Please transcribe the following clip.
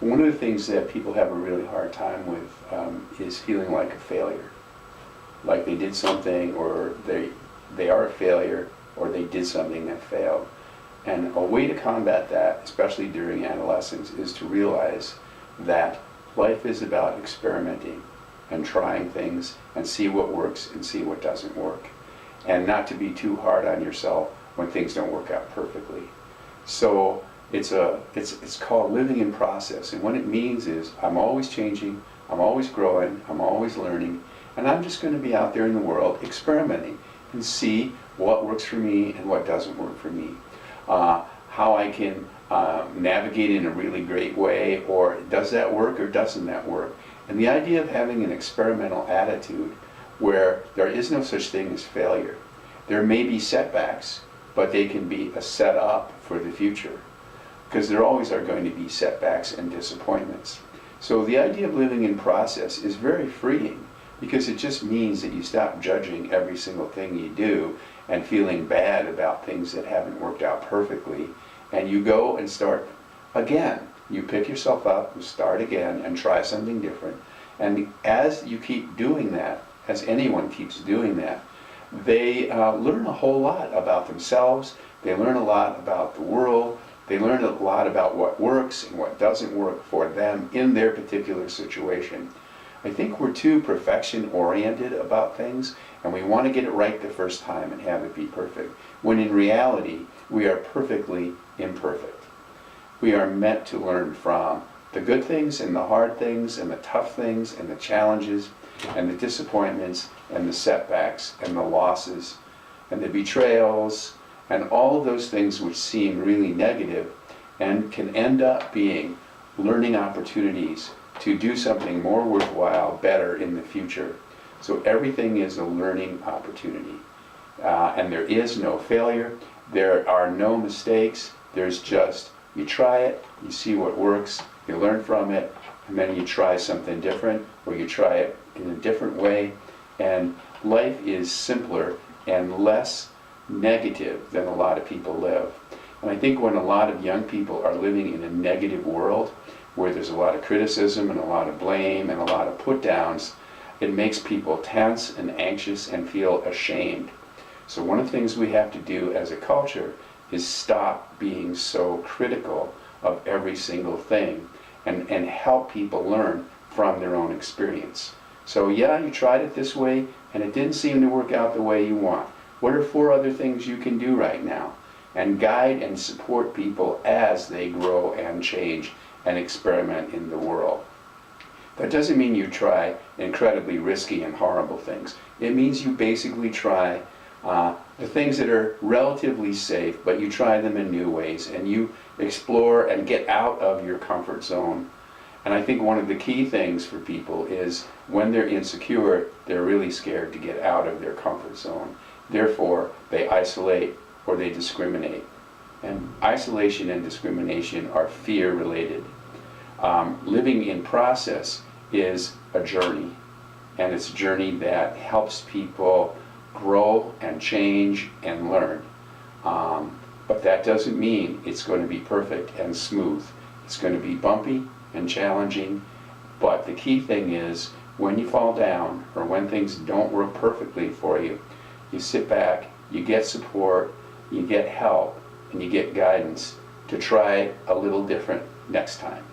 One of the things that people have a really hard time with is feeling like a failure. Like they did something, or they are a failure, or they did something that failed. And a way to combat that, especially during adolescence, is to realize that life is about experimenting and trying things and see what works and see what doesn't work. And not to be too hard on yourself when things don't work out perfectly. So it's called living in process. And what it means is I'm always changing, I'm always growing, I'm always learning, and I'm just going to be out there in the world experimenting and see what works for me and what doesn't work for me. How I can navigate in a really great way, or does that work or doesn't that work? And the idea of having an experimental attitude where there is no such thing as failure. There may be setbacks, but they can be a setup for the future, because there always are going to be setbacks and disappointments. So the idea of living in process is very freeing, because it just means that you stop judging every single thing you do and feeling bad about things that haven't worked out perfectly, and you go and start again. You pick yourself up, you start again, and try something different. And as you keep doing that, as anyone keeps doing that, they learn a whole lot about themselves, they learn a lot about the world, they learn a lot about what works and what doesn't work for them in their particular situation. I think we're too perfection-oriented about things, and we want to get it right the first time and have it be perfect, when in reality, we are perfectly imperfect. We are meant to learn from the good things and the hard things and the tough things and the challenges and the disappointments and the setbacks and the losses and the betrayals and all of those things which seem really negative and can end up being learning opportunities to do something more worthwhile, better in the future. So everything is a learning opportunity. And there is no failure, there are no mistakes, there's just, you try it, you see what works, you learn from it, and then you try something different, or you try it in a different way, and life is simpler and less negative than a lot of people live. And I think when a lot of young people are living in a negative world, where there's a lot of criticism and a lot of blame and a lot of put-downs, it makes people tense and anxious and feel ashamed. So one of the things we have to do as a culture is stop being so critical of every single thing and help people learn from their own experience. So yeah, you tried it this way and it didn't seem to work out the way you want. What are 4 other things you can do right now? And guide and support people as they grow and change and experiment in the world. That doesn't mean you try incredibly risky and horrible things. It means you basically try the things that are relatively safe, but you try them in new ways, and you explore and get out of your comfort zone. And I think one of the key things for people is when they're insecure, they're really scared to get out of their comfort zone. Therefore, they isolate or they discriminate. And isolation and discrimination are fear-related. Living in process is a journey, and it's a journey that helps people grow and change and learn. But that doesn't mean it's going to be perfect and smooth. It's going to be bumpy and challenging, but the key thing is when you fall down or when things don't work perfectly for you, you sit back, you get support, you get help, and you get guidance to try a little different next time.